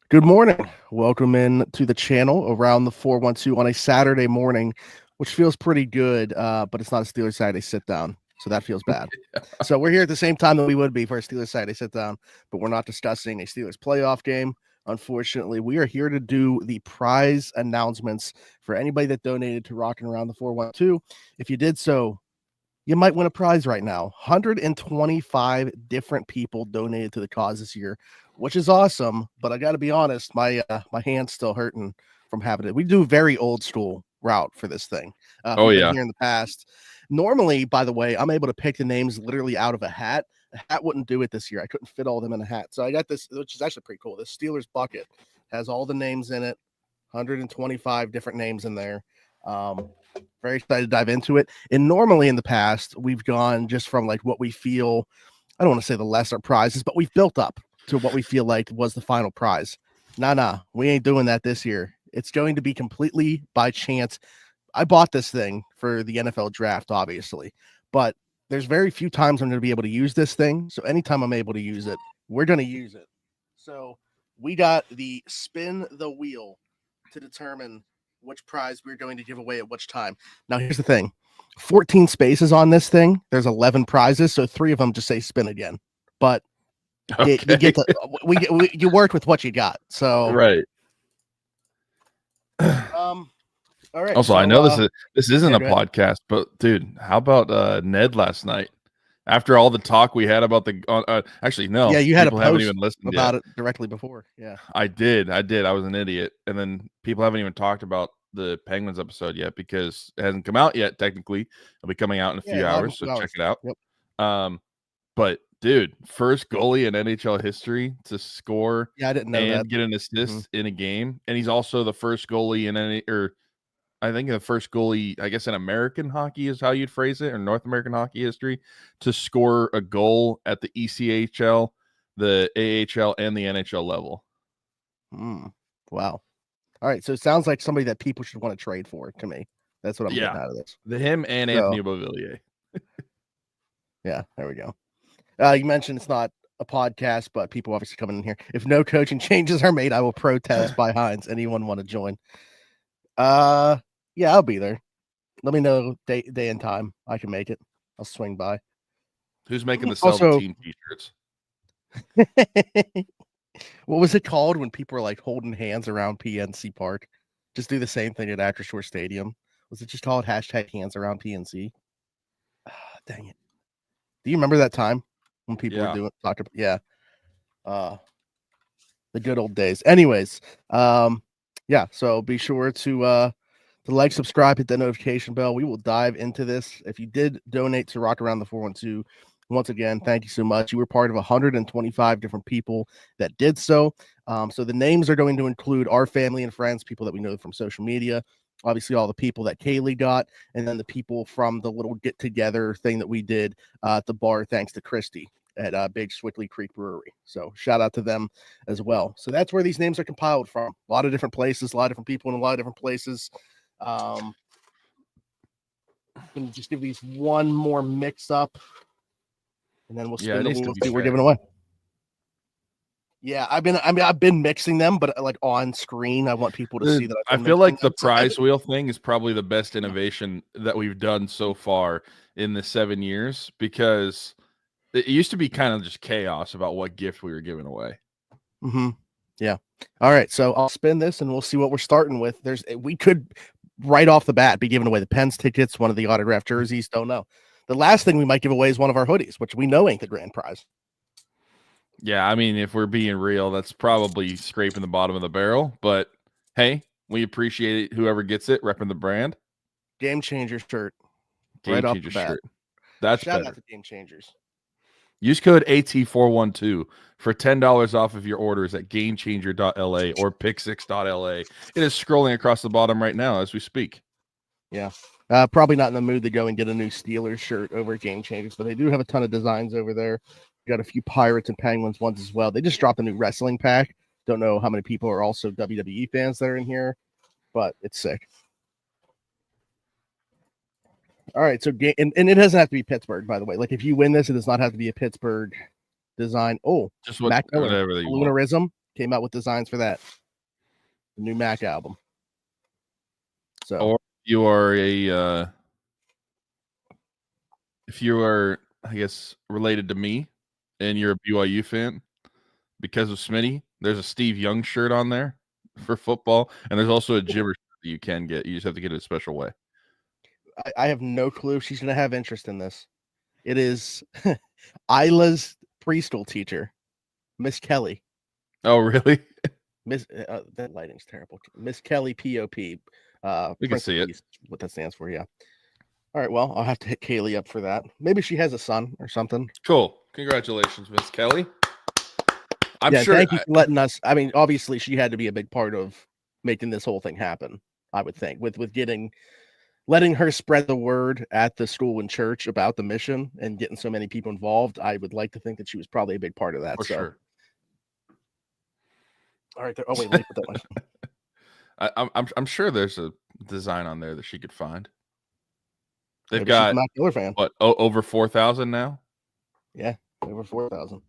Good morning. Welcome in to the channel around the 412 on a Saturday morning, which feels pretty good, but it's not a Steelers Saturday sit down, so that feels bad. So we're here at the same time that we would be for a Steelers Saturday sit down, but we're not discussing a Steelers playoff game. Unfortunately, we are here to do the prize announcements for anybody that donated to Rockin Around the 412. If you did so, you might win a prize right now. 125 different people donated to the cause this year, which is awesome. But I got to be honest, my hand's still hurting from having it. We do a very old school route for this thing. Oh We've done yeah. here in the past. Normally, by the way, I'm able to pick the names literally out of a hat. A hat wouldn't do it this year. I couldn't fit all of them in a hat. So I got this, which is actually pretty cool. This Steelers bucket has all the names in it, 125 different names in there. Very excited to dive into it. And normally in the past, we've gone just from like what we feel, I don't want to say the lesser prizes, but we've built up to what we feel like was the final prize. Nah, we ain't doing that this year. It's going to be completely by chance. I bought this thing for the NFL draft, obviously, but there's very few times I'm going to be able to use this thing. So anytime I'm able to use it, we're going to use it. So we got the spin the wheel to determine which prize we're going to give away at which time. Now, here's the thing 14 spaces on this thing. There's 11 prizes, so 3 of them just say spin again. But Okay. you get to, you work with what you got. So, Right. all right. Also, so, I know this isn't yeah, a go ahead. podcast, but dude, how about Ned last night? After all the talk we had about the actually no, Yeah, you had a people haven't post even listened about yet. it directly before. Yeah. I did. I was an idiot. And then people haven't even talked about the Penguins episode yet because it hasn't come out yet. Technically, it'll be coming out in a few Yeah, hours, so check it out. Yep. But dude, first goalie in NHL history to score Yeah, I didn't know and that. get an assist in a game, and he's also the first goalie in any, or I think the first goalie, I guess, in American hockey is how you'd phrase it, or North American hockey history, to score a goal at the ECHL, the AHL, and the NHL level. Wow. All right. So it sounds like somebody that people should want to trade for to me. That's what I'm getting Yeah, out of this. him and So, Anthony Beauvillier. yeah, there we go. You mentioned it's not a podcast, but people obviously coming in here. If no coaching changes are made, I will protest by Hines. Anyone want to join? Yeah, I'll be there. Let me know day and time. I can make it. I'll swing by. Who's making the sell the Also, team t-shirts? what was it called when people were like holding hands around PNC Park? Just do the same thing at Actor Shore Stadium. Was it just called hashtag hands around PNC? Dang it. Do you remember that time when people were doing talking about the good old days? Anyways, yeah, so be sure to like, subscribe, hit that notification bell. We will dive into this. If you did donate to Rock Around the 412, once again, thank you so much. You were part of 125 different people that did so. So the names are going to include our family and friends, people that we know from social media, obviously all the people that Kaylee got, and then the people from the little get together thing that we did at the bar, thanks to Christy at Big Swickley Creek Brewery. So shout out to them as well. So that's where these names are compiled from. A lot of different places, a lot of different people in a lot of different places. I'm gonna just give these one more mix up, and then we'll spin the wheel. We'll see what we're giving away. Yeah, I've been mixing them, but like on screen, I want people to see that. I feel like the prize wheel thing is probably the best innovation that we've done so far in the 7 years, because it used to be kind of just chaos about what gift we were giving away. Yeah. All right. So I'll spin this and we'll see what we're starting with. We could right off the bat be giving away the Pens tickets, one of the autographed jerseys. Don't know. The last thing we might give away is one of our hoodies, which we know ain't the grand prize. Yeah, I mean, if we're being real, that's probably scraping the bottom of the barrel. But hey, we appreciate it. Whoever gets it, repping the brand. Game Changer shirt. Game Changer shirt. That's Shout better. out to Game Changers. Use code AT412 for $10 off of your orders at GameChanger.la or Pick6.la. It is scrolling across the bottom right now as we speak. Yeah. Probably not in the mood to go and get a new Steelers shirt over at Game Changers, but they do have a ton of designs over there. Got a few Pirates and Penguins ones as well. They just dropped a new wrestling pack. Don't know how many people are also WWE fans that are in here, but it's sick. All right, so and it doesn't have to be Pittsburgh, by the way. Like if you win this, it does not have to be a Pittsburgh design. Oh, just whatever they want. Lunarism. came out with designs for that. The new Mac album. So, or you are if you are, I guess, related to me and you're a BYU fan, because of Smitty, there's a Steve Young shirt on there for football, and there's also a Gibber shirt that you can get. You just have to get it a special way. I have no clue if she's going to have interest in this. It is Isla's preschool teacher, Miss Kelly. Oh, really? Miss that lighting's terrible. Miss Kelly POP. We can see it. What that stands for, yeah. All right, well, I'll have to hit Kaylee up for that. Maybe she has a son or something. Cool. Congratulations, Miss Kelly. I'm yeah, sure. Thank you for letting us. I mean, obviously, she had to be a big part of making this whole thing happen. I would think with letting her spread the word at the school and church about the mission and getting so many people involved. I would like to think that she was probably a big part of that. For sure. All right. Oh wait, let me put that one. I'm sure there's a design on there that she could find. They've Maybe got she's a Mac Miller fan. What, over 4,000 now? Yeah, over 4,000.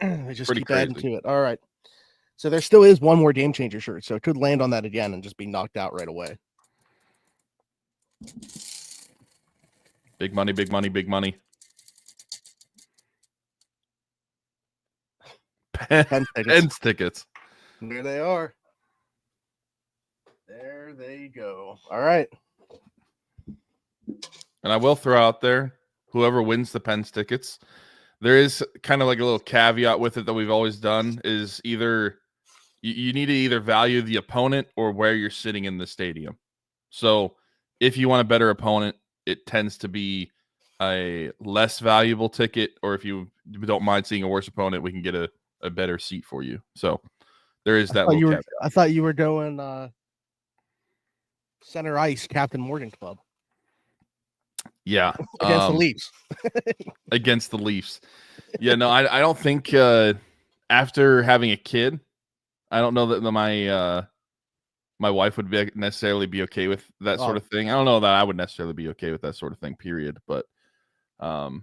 They just Pretty keep adding crazy. to it. All right. So there still is one more Game Changer shirt, so it could land on that again and just be knocked out right away. Big money, big money, big money. Pens tickets. There they are. There they go. All right. And I will throw out there, whoever wins the Pens tickets, there is kind of like a little caveat with it that we've always done, is either you need to either value the opponent or where you're sitting in the stadium. So if you want a better opponent, it tends to be a less valuable ticket, or if you don't mind seeing a worse opponent, we can get a better seat for you. So there is that little caveat. I thought you were going center ice Captain Morgan Club. Yeah. Against the Leafs. Against the Leafs. Yeah, no, I don't think after having a kid, I don't know that my wife would necessarily be okay with that sort of thing. I don't know that I would necessarily be okay with that sort of thing, period. But no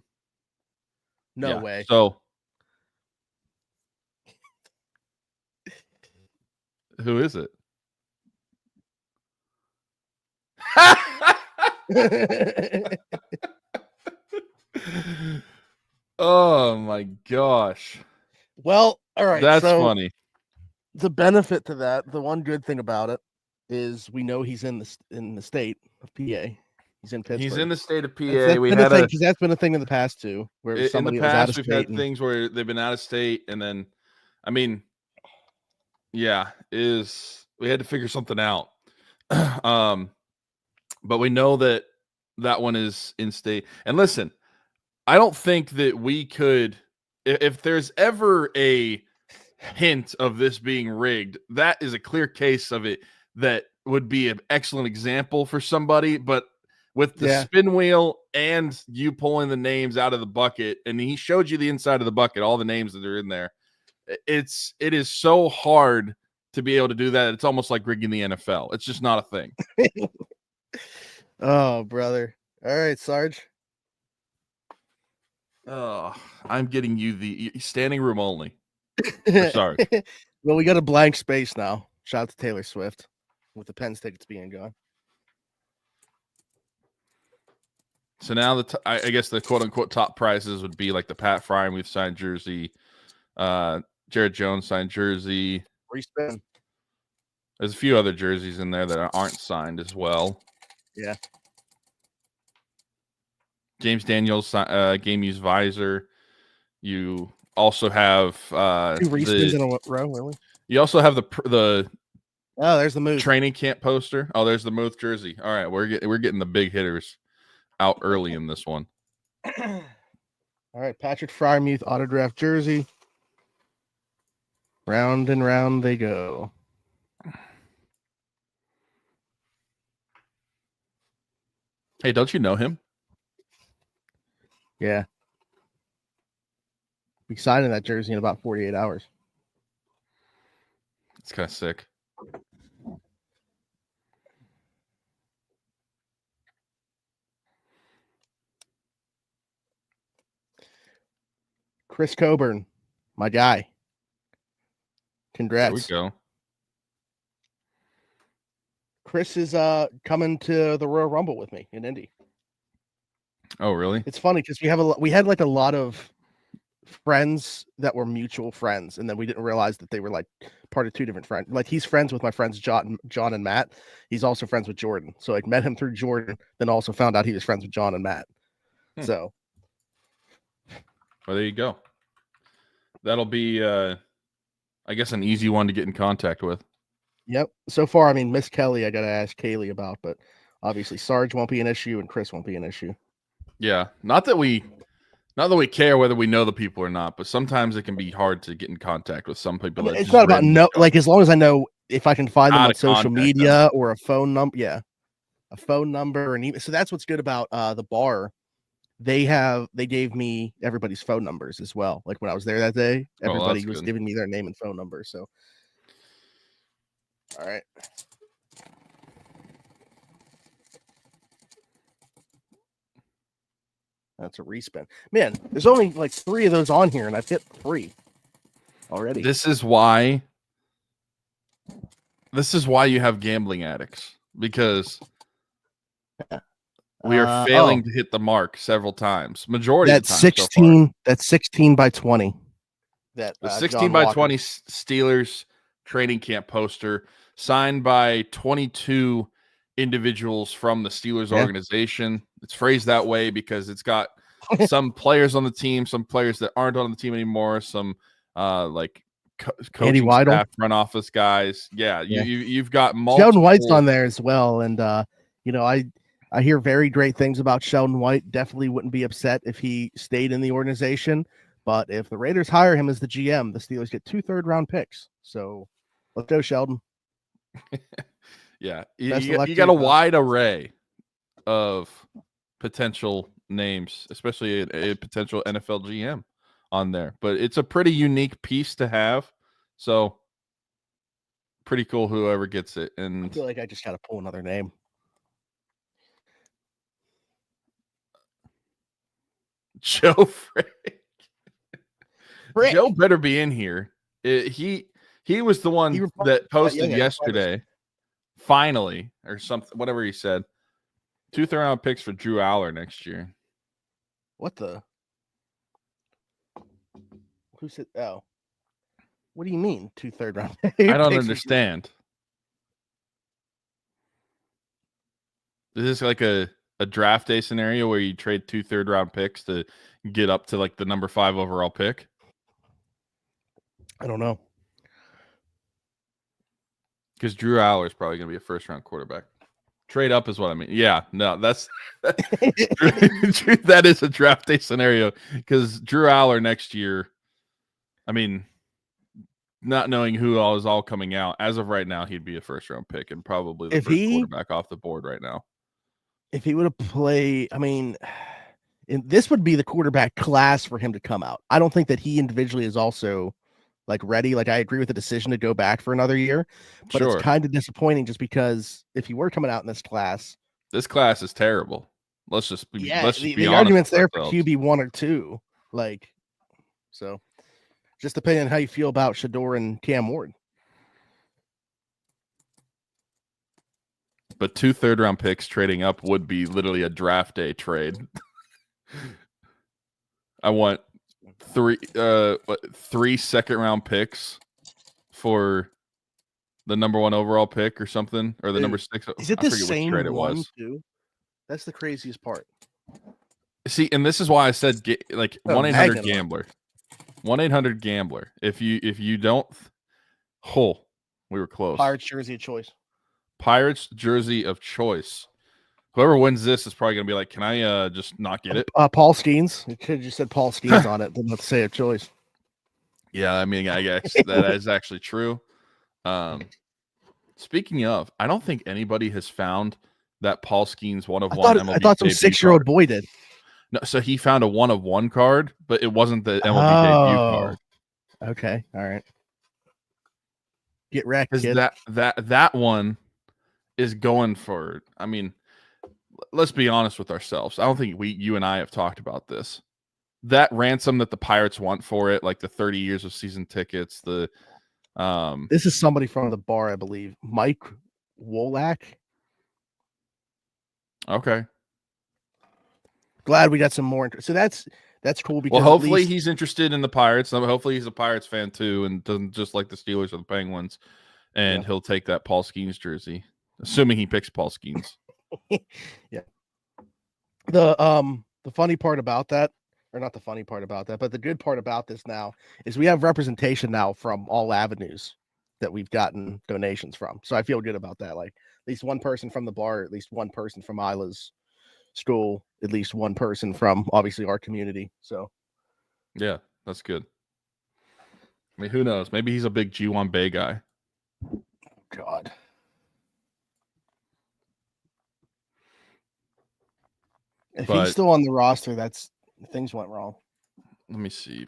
way. So who is it? Oh my gosh. Well, all right. That's funny. The benefit to that, the one good thing about it, is we know he's in the state of PA. He's in Pittsburgh. He's in the state of PA. Because that's been a thing in the past too, where somebody in the past we've had things where they've been out of state, and then, I mean, yeah, we had to figure something out. But we know that one is in state. And listen, I don't think that we could, if there's ever a hint of this being rigged, that is a clear case of it that would be an excellent example for somebody. But with the spin wheel and you pulling the names out of the bucket, and he showed you the inside of the bucket, all the names that are in there, it is so hard to be able to do that. It's almost like rigging the NFL. It's just not a thing. Oh, brother. All right, Sarge. Oh, I'm getting you the standing room only. Sorry. Well, we got a blank space now. Shout out to Taylor Swift with the Pens tickets being gone. So now I guess the quote unquote top prizes would be like the Pat Frymuth signed jersey, Jared Jones signed jersey. Respin. There's a few other jerseys in there that aren't signed as well. Yeah. James Daniels game used visor. You also have 2 respins in a row, really. You also have the there's the Muth training camp poster. Oh, there's the Muth jersey. All right, we're getting the big hitters out early in this one. All right, Patrick Frymuth autographed jersey. Round and round they go. Hey, don't you know him? Yeah. We signed that jersey in about 48 hours. It's kind of sick. Chris Coburn, my guy. Congrats. There we go. Chris is coming to the Royal Rumble with me in Indy. Oh, really? It's funny because we had like a lot of friends that were mutual friends, and then we didn't realize that they were like part of two different friends. Like he's friends with my friends John and Matt. He's also friends with Jordan. So like met him through Jordan, then also found out he was friends with John and Matt. So well, there you go. That'll be I guess an easy one to get in contact with. Yep. So far, I mean, Miss Kelly, I gotta ask Kaylee about, but obviously Sarge won't be an issue and Chris won't be an issue. Yeah. Not that we care whether we know the people or not, but sometimes it can be hard to get in contact with some people. I mean, it's not about like as long as I know if I can find them on social media or a phone number. Yeah, a phone number and even so that's what's good about the bar. They gave me everybody's phone numbers as well. Like when I was there that day, everybody was giving me their name and phone number. So, all right. That's a respin. Man, there's only like 3 of those on here, and I've hit 3 already. This is why you have gambling addicts, because we are failing to hit the mark several times. Majority of the time 16. So that's 16 by 20. That the 16 by 20 Steelers training camp poster signed by 22 individuals from the Steelers organization. It's phrased that way because it's got some players on the team, some players that aren't on the team anymore, some like coaching staff, front office guys. Yeah, you've got multiple. Sheldon White's on there as well, and you know, I hear very great things about Sheldon White. Definitely wouldn't be upset if he stayed in the organization, but if the Raiders hire him as the GM, the Steelers get 2 third-round picks. So let's go, Sheldon. Yeah, you got a wide array of potential names, especially a potential NFL GM on there. But it's a pretty unique piece to have. So pretty cool whoever gets it. And I feel like I just got to pull another name. Joe Frick. Joe better be in here. He was the one that posted yesterday. Finally, or something, whatever he said. 2 third-round picks for Drew Aller next year. What the? Who said? Oh, what do you mean 2 third-round picks? I don't understand. Is this like a draft day scenario where you trade 2 third-round picks to get up to like the number 5 overall pick? I don't know. Because Drew Aller is probably going to be a first-round quarterback. Trade up is what I mean. Yeah, no, that is a draft day scenario because Drew Aller next year, I mean, not knowing who all is all coming out, as of right now, he'd be a first-round pick and probably the first quarterback off the board right now. If he would have played, I mean, this would be the quarterback class for him to come out. I don't think that he individually is also like ready. Like I agree with the decision to go back for another year, but it's kind of disappointing just because if you were coming out in this class is terrible. Let's just be the argument's there for QB 1 or 2. Like, so just depending on how you feel about Shador and Cam Ward. But 2 third-round picks trading up would be literally a draft day trade. I want 3 second-round picks for the number 1 overall pick or something, or the number 6. Is it the same trade it was? Too? That's the craziest part. See, and this is why I said 1-800-GAMBLER. 1-800-GAMBLER. If you don't, we were close. Pirates jersey of choice. Pirates jersey of choice. Whoever wins this is probably going to be like, can I just not get it? Paul Skeens. It could have just said Paul Skeens on it, but let's say a choice. Yeah, I mean, I guess that is actually true. Speaking of, I don't think anybody has found that Paul Skeens 1 of 1 MLB. I thought some 6-year-old boy did. No, so he found a 1 of 1 card, but it wasn't the MLB debut card. Okay, all right. Get wrecked, kid. That one is going for. I mean, let's be honest with ourselves. I don't think you and I have talked about this. That ransom that the Pirates want for it, like the 30 years of season tickets, the This is somebody from the bar, I believe. Mike Wolak. Okay. Glad we got some more. So that's cool because Well, hopefully at least, he's interested in the Pirates. Hopefully he's a Pirates fan too, and doesn't just like the Steelers or the Penguins. And he'll take that Paul Skeens jersey, assuming he picks Paul Skeens. Yeah. The funny part about that, or not the funny part about that, but the good part about this now is we have representation now from all avenues that we've gotten donations from. So I feel good about that. Like at least one person from the bar, at least one person from Isla's school, at least one person from obviously our community. So yeah, that's good. I mean, who knows? Maybe he's a big G1 Bay guy. God. If he's still on the roster, that's things went wrong. Let me see.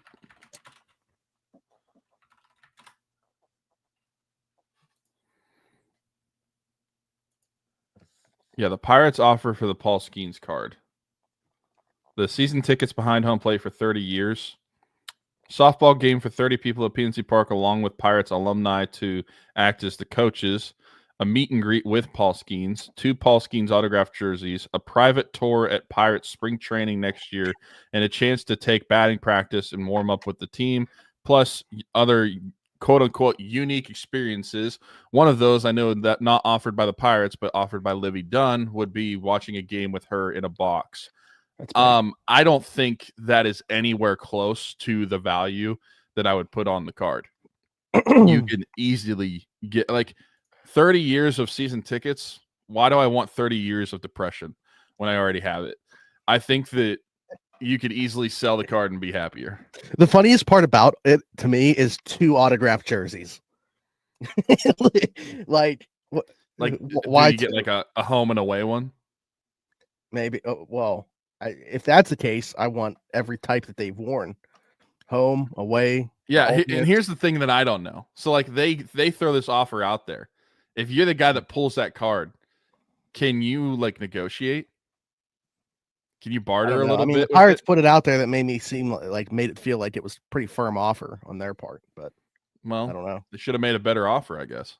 Yeah, the Pirates offer for the Paul Skeens card. The season tickets behind home plate for 30 years. Softball game for 30 people at PNC Park, along with Pirates alumni to act as the coaches. A meet and greet with Paul Skeens, 2 Paul Skeens autographed jerseys, a private tour at Pirates spring training next year, and a chance to take batting practice and warm up with the team, plus other quote-unquote unique experiences. One of those I know that not offered by the Pirates, but offered by Livy Dunn would be watching a game with her in a box. I don't think that is anywhere close to the value that I would put on the card. You can easily get like 30 years of season tickets. Why do I want 30 years of depression when I already have it? I think that you could easily sell the card and be happier. The funniest part about it to me is 2 autographed jerseys. like why you get like a home and away one? Maybe. Well, if that's the case, I want every type that they've worn. Home, away. Yeah, and here's the thing that I don't know. So like they throw this offer out there. If you're the guy that pulls that card, can you like negotiate? Can you barter a little bit? The Pirates put it out there that made me seem like made it feel like it was a pretty firm offer on their part, but well, I don't know. They should have made a better offer, I guess.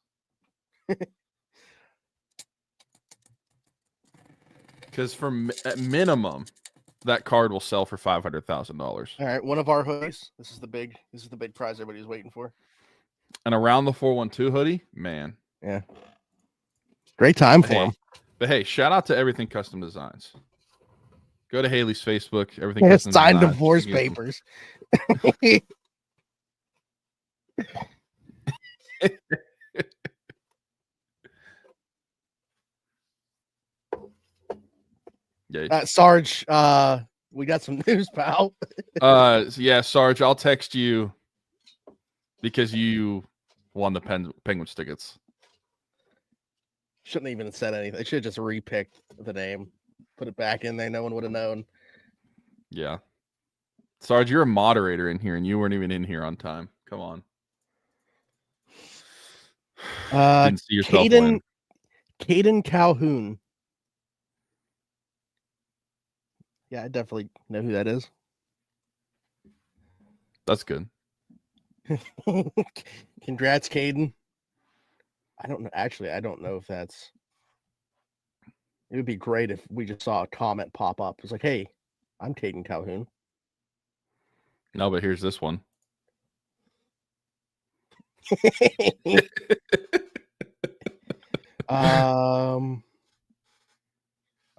Because at minimum, that card will sell for $500,000. All right, one of our hoodies. This is the big prize everybody's waiting for. And around the 412 hoodie, man. Yeah. Great time for him. But hey, shout out to Everything Custom Designs. Go to Haley's Facebook. Everything Custom signed Designs. Divorce papers. Yeah. Sarge, we got some news, pal. Yeah, Sarge, I'll text you because you won the Penguins tickets. Shouldn't even have said anything. They should have just repicked the name, put it back in there. No one would have known. Yeah. Sarge, you're a moderator in here, and you weren't even in here on time. Come on. Didn't see yourself win. Caden Calhoun. Yeah, I definitely know who that is. That's good. Congrats, Caden. I don't know. Actually, I don't know if that's. It would be great if we just saw a comment pop up. It's like, hey, I'm Caden Calhoun. No, but here's this one.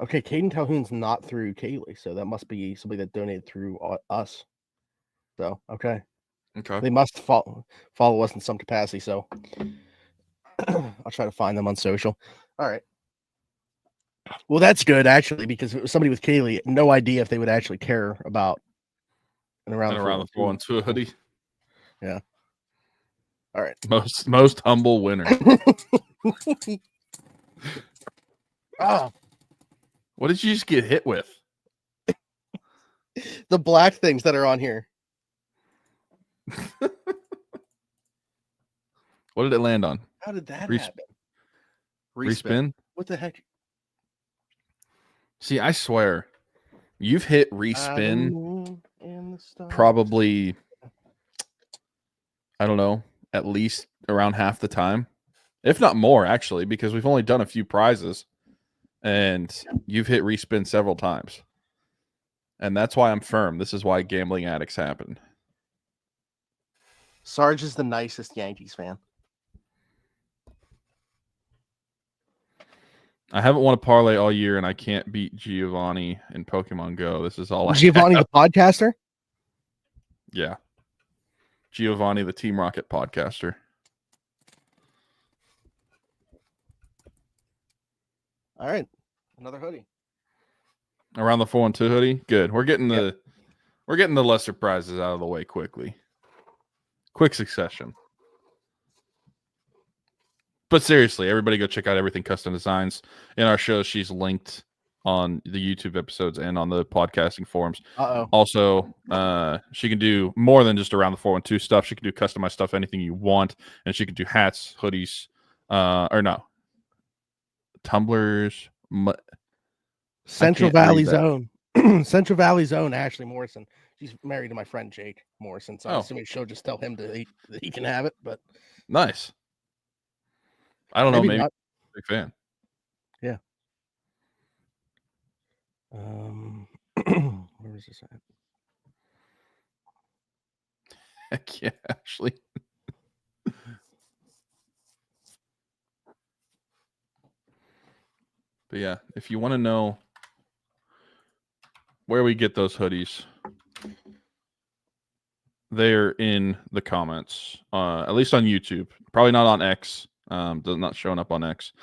Okay, Caden Calhoun's not through Kaylee, so that must be somebody that donated through us. So, okay. They must follow us in some capacity, so I'll try to find them on social. All right. Well, that's good, actually, because it was somebody with Kaylee, no idea if they would actually care about around the 412 hoodie. Yeah. All right. Most humble winner. Oh. What did you just get hit with? The black things that are on here. What did it land on? How did that happen? Respin? What the heck? See, I swear, you've hit respin probably, I don't know, at least around half the time, if not more, actually, because we've only done a few prizes, and you've hit respin several times. And that's why I'm firm. This is why gambling addicts happen. Sarge is the nicest Yankees fan. I haven't won a parlay all year, and I can't beat Giovanni in Pokemon Go. This is all Giovanni, I have. the podcaster? Yeah. Giovanni, the Team Rocket podcaster. All right. Another hoodie. Around the 4-2 hoodie. Good. We're getting the lesser prizes out of the way quickly. Quick succession. But seriously, everybody go check out Everything Custom Designs in our show. She's linked on the YouTube episodes and on the podcasting forums. Also, she can do more than just around the 412 stuff. She can do customized stuff, anything you want, and she can do hats, hoodies, tumblers. Central Valley's own. Central Valley's own Ashley Morrison. She's married to my friend Jake Morrison, so I assume she'll just tell him that he can have it. But nice. I don't know. Maybe big fan. Yeah. Where is this at? Heck yeah, Ashley. But yeah, if you want to know where we get those hoodies, they're in the comments, at least on YouTube. Probably not on X. Not showing up on X,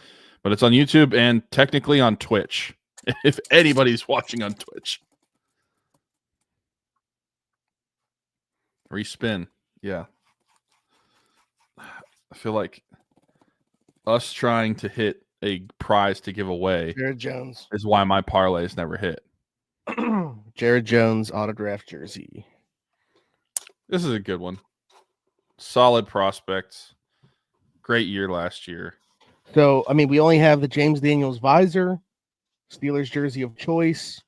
but it's on YouTube and technically on Twitch. If anybody's watching on Twitch, respin. Yeah, I feel like us trying to hit a prize to give away. Jared Jones is why my parlays never hit. Jared Jones autographed jersey. This is a good one. Solid prospects. Great year last year. So, I mean, we only have the James Daniels visor, Steelers jersey of choice,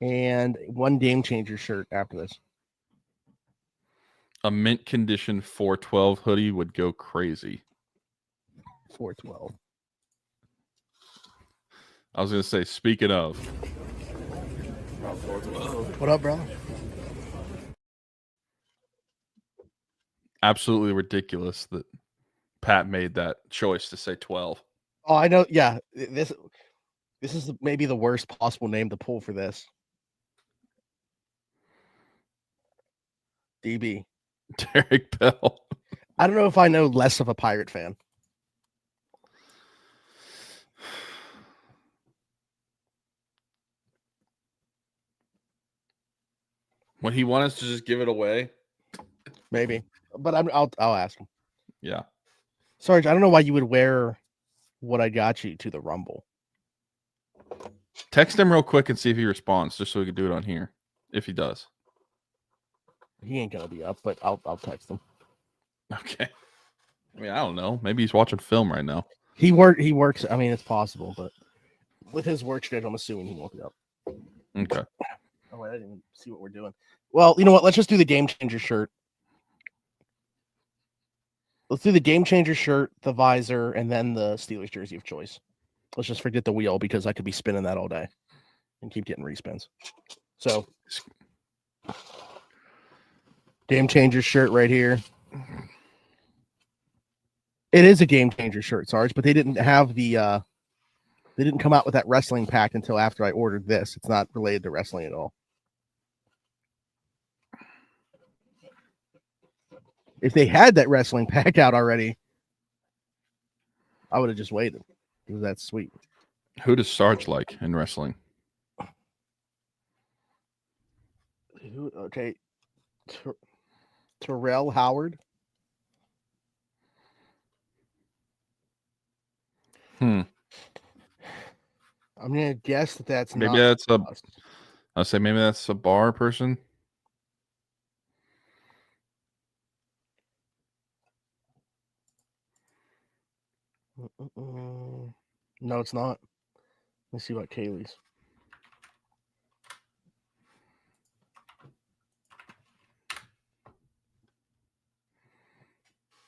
and one game changer shirt after this. A mint condition 412 hoodie would go crazy. 412. I was going to say, speaking of. What up, bro? Absolutely ridiculous that Pat made that choice to say 12. Oh, I know. Yeah, this is maybe the worst possible name to pull for this. DB. Derek Bell. I don't know if I know less of a Pirate fan. Would he want us to just give it away? Maybe, but I'll ask him. Yeah. Sarge, I don't know why you would wear what I got you to the Rumble. Text him real quick and see if he responds, just so we can do it on here. If he does. He ain't gonna be up, but I'll text him. Okay. I mean, I don't know. Maybe he's watching film right now. He works. I mean, it's possible, but with his work schedule, I'm assuming he won't be up. Okay. Oh, wait, I didn't even see what we're doing. Well, you know what? Let's just do the game changer shirt. Let's do the game changer shirt, the visor, and then the Steelers jersey of choice. Let's just forget the wheel because I could be spinning that all day and keep getting respins. So, game changer shirt right here. It is a game changer shirt, Sarge, but they didn't have the they didn't come out with that wrestling pack until after I ordered this. It's not related to wrestling at all. If they had that wrestling pack out already, I would have just waited. It was that sweet. Who does Sarge like in wrestling? Okay. Terrell Howard. I'm gonna guess that's maybe not that's I'll say maybe that's a bar person. No, it's not. Let's see what Kaylee's.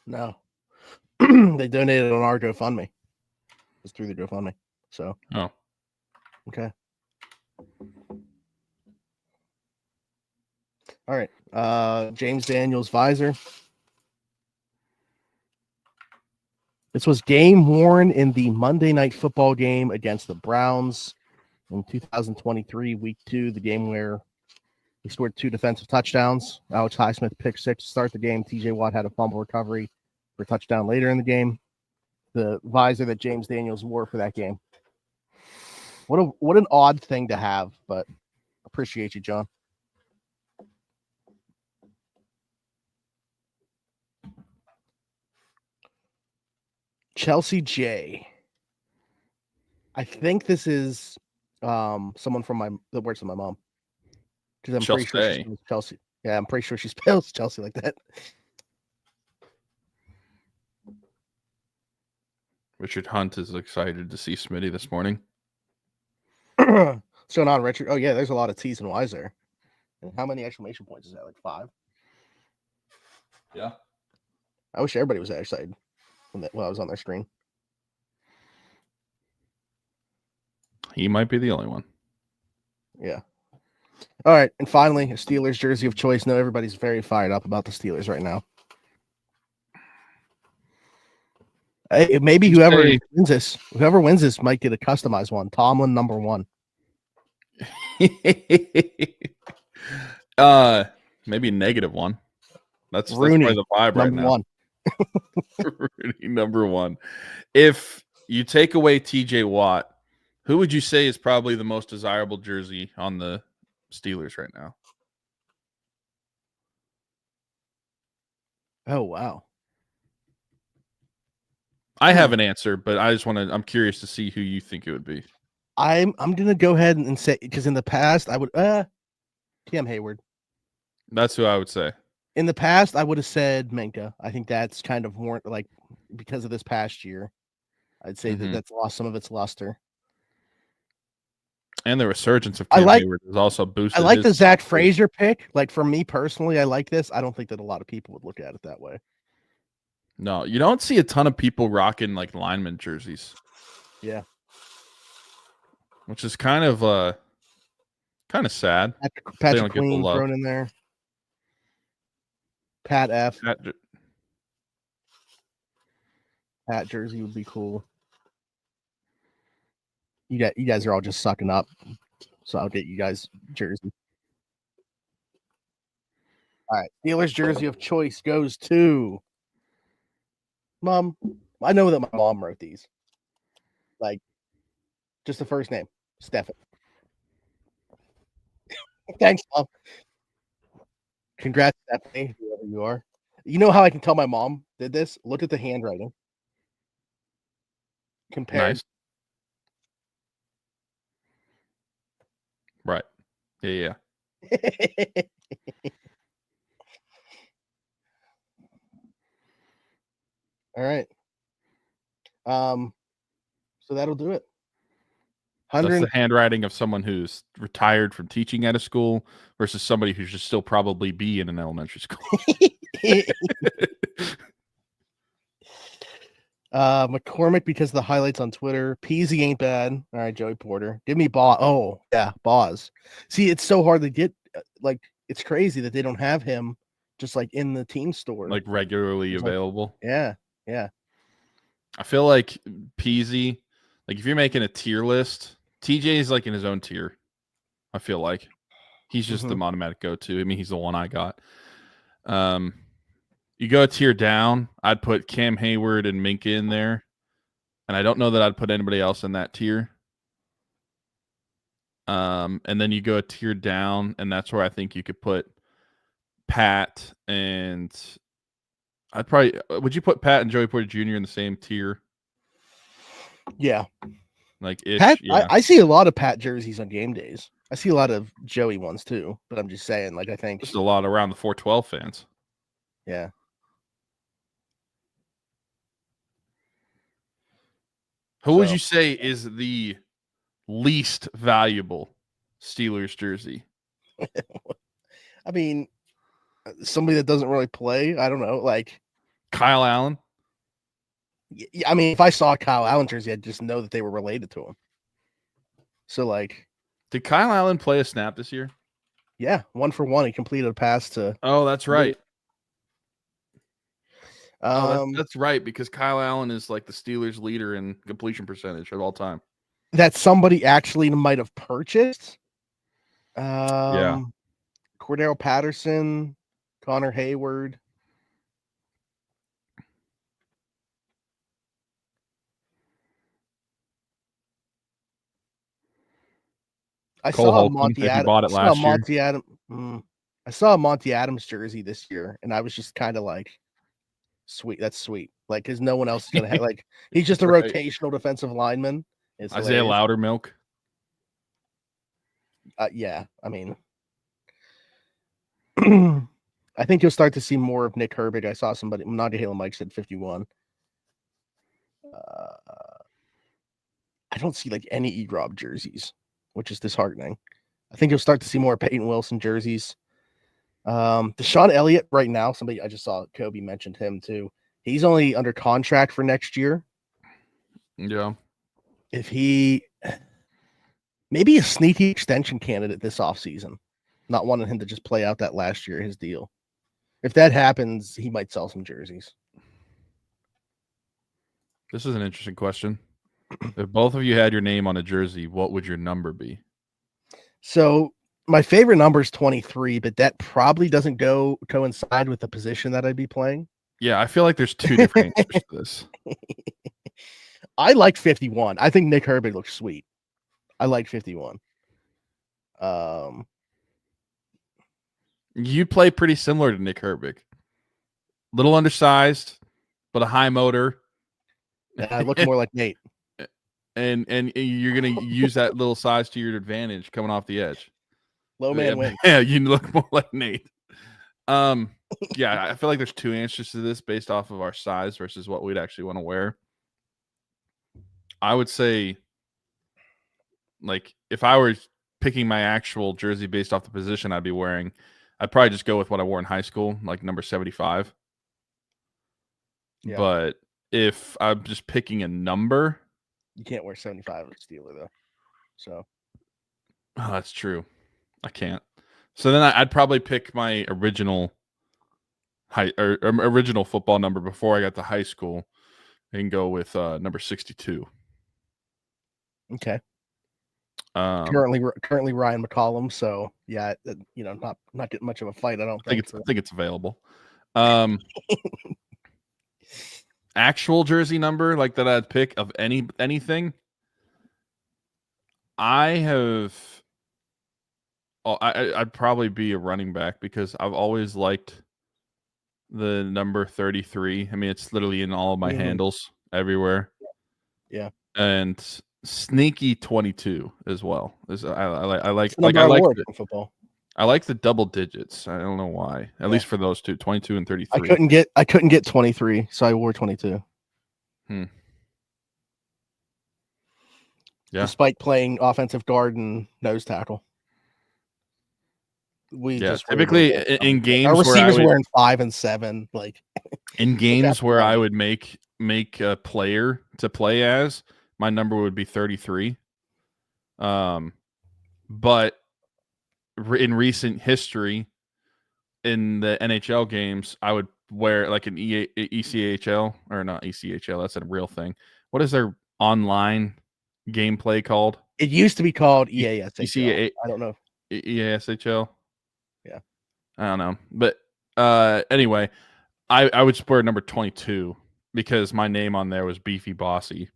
No. They donated on our GoFundMe. It's through the GoFundMe. So. Oh. Okay. All right. James Daniels visor. This was game worn in the Monday Night Football game against the Browns in 2023, week 2, the game where he scored 2 defensive touchdowns. Alex Highsmith picked 6 to start the game. TJ Watt had a fumble recovery for a touchdown later in the game. The visor that James Daniels wore for that game. What an odd thing to have, but appreciate you, John. Chelsea J. I think this is someone from that works with my mom. Because I'm pretty sure she spells Chelsea. Yeah, I'm pretty sure she spells Chelsea like that. Richard Hunt is excited to see Smitty this morning. What's going on, Richard? Oh, yeah, there's a lot of T's and Y's there. And how many exclamation points is that? Like 5? Yeah. I wish everybody was that excited when I was on their screen. He might be the only one. Yeah. All right. And finally, a Steelers jersey of choice. No, everybody's very fired up about the Steelers right now. Maybe whoever wins this might get a customized one. Tomlin #1. Maybe -1. That's Rooney, probably the vibe right now. #1. Rooney, #1. If you take away TJ Watt, who would you say is probably the most desirable jersey on the Steelers right now? Oh, wow. I have an answer, but I'm curious to see who you think it would be. I'm gonna go ahead and say, because in the past I would Cam Hayward. That's who I would say. In the past, I would have said Minka. I think that's kind of more like because of this past year. I'd say that's lost some of its luster. And the resurgence of Cam Hayward has also boosted. I like the Zach Frazier pick. Like, for me personally, I like this. I don't think that a lot of people would look at it that way. No, you don't see a ton of people rocking like lineman jerseys. Yeah. Which is kind of sad. Patrick Queen thrown in there. Pat F. Pat jersey would be cool. You guys are all just sucking up, so I'll get you guys jersey. All right, Steelers jersey of choice goes to Mom. I know that my mom wrote these. Like, just the first name, Stefan. Thanks, Mom. Congrats, Stephanie, whoever you are. You know how I can tell my mom did this? Look at the handwriting. Compare. Nice. Right. Yeah. All right. So that'll do it. That's the handwriting of someone who's retired from teaching at a school versus somebody who should still probably be in an elementary school. McCormick, because of the highlights on Twitter. Peasy ain't bad. All right, Joey Porter. Give me Boz. Oh, yeah, Boz. See, it's so hard to get. Like, it's crazy that they don't have him just like in the team store, like regularly available. Yeah. I feel like Peasy, like if you're making a tier list, TJ is like in his own tier. I feel like he's just the automatic go-to. I mean, he's the one I got. You go a tier down, I'd put Cam Hayward and Minka in there. And I don't know that I'd put anybody else in that tier. And then you go a tier down, and that's where I think you could put Pat and would you put Pat and Joey Porter Jr. in the same tier? Yeah. Like Pat, yeah. I see a lot of Pat jerseys on game days. I see a lot of Joey ones too, but I'm just saying, like, I think there's a lot around the 412 fans. Yeah. Who would you say is the least valuable Steelers jersey? I mean, somebody that doesn't really play. I don't know, like Kyle Allen. I mean, if I saw a Kyle Allen jersey, I'd just know that they were related to him. So, like, Did Kyle Allen play a snap this year? yeah, 1 for 1. He completed a pass to. Oh, that's right. Um, That's right, because Kyle Allen is like the Steelers' leader in completion percentage of all time. that somebody actually might have purchased. Yeah. Cordell Patterson, Connor Hayward. I Cole saw a Holcomb, Monty if you Adams. bought it last year. I saw a Monty Adams jersey this year, and I was just kind of like, sweet. That's sweet. Like, because no one else is gonna have. Like, he's just a Right. rotational defensive lineman. It's Isaiah hilarious. Loudermilk. Yeah, I mean, I think you'll start to see more of Nick Herbig. I saw somebody, Nadia Halen Mike said 51. I don't see like any E-Rob jerseys, which is disheartening. I think you'll start to see more Peyton Wilson jerseys. Deshaun Elliott right now, somebody I just saw Kobe mentioned him too. He's only under contract for next year. Yeah. If he maybe a sneaky extension candidate this offseason, not wanting him to just play out that last year, his deal. If that happens, he might sell some jerseys. This is an interesting question. If both of you had your name on a jersey, what would your number be? So my favorite number is 23, but that probably doesn't coincide with the position that I'd be playing. Yeah, I feel like there's two different answers to this. I like 51. I think Nick Herbig looks sweet. I like 51. You play pretty similar to Nick Herbig. Little undersized, but a high motor. I look more like Nate. And you're gonna use that little size to your advantage coming off the edge. Low man wins. Yeah, you look more like Nate. Yeah, I feel like there's two answers to this based off of our size versus what we'd actually want to wear. I would say, like, if I were picking my actual jersey based off the position I'd be wearing, I'd probably just go with what I wore in high school, like number 75. Yeah. But if I'm just picking a number, you can't wear 75 as a Steeler though. So, that's true. I can't. So then I'd probably pick my original original football number before I got to high school and go with number 62. Okay. Currently Ryan McCollum. So yeah, not getting much of a fight. I think it's available. Actual jersey number like that I'd pick of anything. I'd probably be a running back because I've always liked the number 33. I mean, it's literally in all of my handles everywhere. Yeah. And sneaky 22 as well. I like football. I like the double digits. I don't know why. At least for those two, 22 and 33. I couldn't get 23, so I wore 22. Yeah. Despite playing offensive guard and nose tackle. Just typically in games our receivers wearing 5 and 7, like in games where I would make a player to play as, my number would be 33. But in recent history, in the NHL games, I would wear like an ECHL or not ECHL. That's a real thing. What is their online gameplay called? It used to be called EASHL. I don't know. EASHL. Yeah, I don't know, but anyway, I would wear number 22 because my name on there was Beefy Bossy.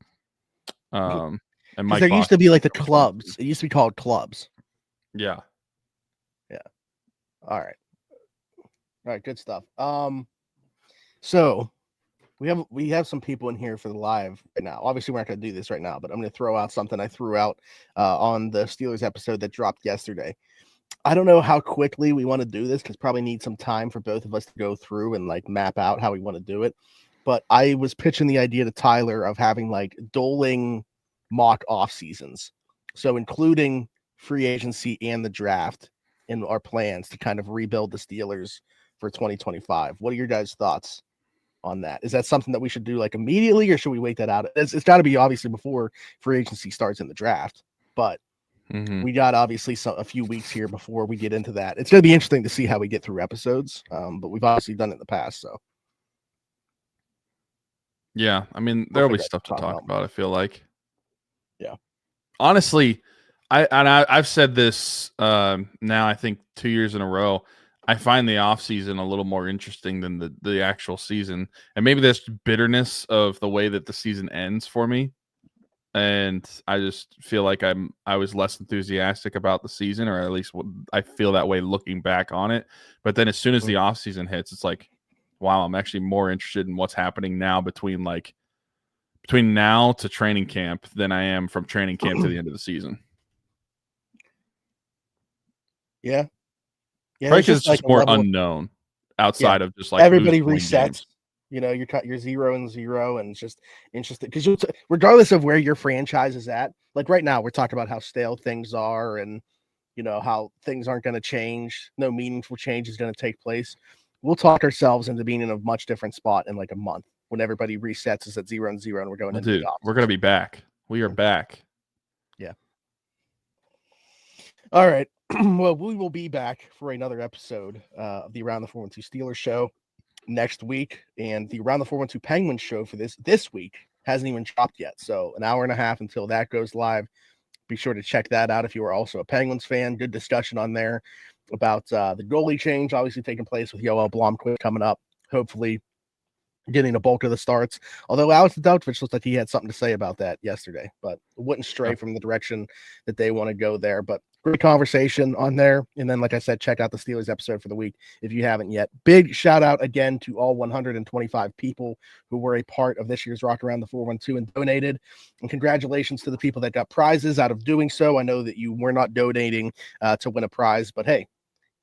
And Mike there used to be like the clubs. It used to be called clubs. Yeah. All right, good stuff. So we have some people in here for the live right now. Obviously, we're not going to do this right now, but I'm going to throw out something I threw out on the Steelers episode that dropped yesterday. I don't know how quickly we want to do this because probably need some time for both of us to go through and like map out how we want to do it. But I was pitching the idea to Tyler of having like dueling mock off seasons, so including free agency and the draft in our plans to kind of rebuild the Steelers for 2025. What are your guys' thoughts on that? Is that something that we should do like immediately, or should we wait that out? It's got to be obviously before free agency starts in the draft, but we got obviously a few weeks here before we get into that. It's going to be interesting to see how we get through episodes, but we've obviously done it in the past, so. Yeah, I mean, there'll be stuff to talk about, I feel like. Yeah. Honestly, I've said this now, I think 2 years in a row. I find the offseason a little more interesting than the actual season. And maybe that's bitterness of the way that the season ends for me. And I just feel like I was less enthusiastic about the season, or at least I feel that way looking back on it. But then as soon as the offseason hits, it's like, wow, I'm actually more interested in what's happening now between now to training camp than I am from training camp to the end of the season. Yeah. Yeah. Probably because it's just more unknown outside of just like everybody resets. You know, you're 0-0, and it's just interesting because regardless of where your franchise is at, like right now, we're talking about how stale things are, and you know how things aren't going to change. No meaningful change is going to take place. We'll talk ourselves into being in a much different spot in like a month when everybody resets us at 0-0, and we're going into the we're going to be back. We are back. Yeah. All right. Well, we will be back for another episode of the Around the 412 Steelers show next week, and the Around the 412 Penguins show for this week hasn't even dropped yet. So an hour and a half until that goes live. Be sure to check that out if you are also a Penguins fan. Good discussion on there about the goalie change obviously taking place with Yoel Blomqvist coming up. Hopefully getting a bulk of the starts. Although Alex Dutch looks like he had something to say about that yesterday, but wouldn't stray from the direction that they want to go there. But great conversation on there. And then, like I said, check out the Steelers episode for the week if you haven't yet. Big shout out again to all 125 people who were a part of this year's Rockin Around the 412 and donated. And congratulations to the people that got prizes out of doing so. I know that you were not donating to win a prize, but hey,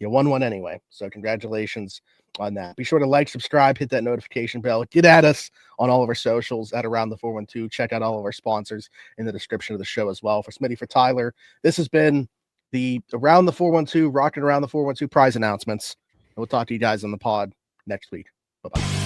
you won one anyway. So congratulations on that. Be sure to like, subscribe, hit that notification bell. Get at us on all of our socials at Around the 412. Check out all of our sponsors in the description of the show as well. For Smitty, for Tyler, this has been the Around the 412, Rockin Around the 412 prize announcements. We'll talk to you guys on the pod next week. Bye-bye.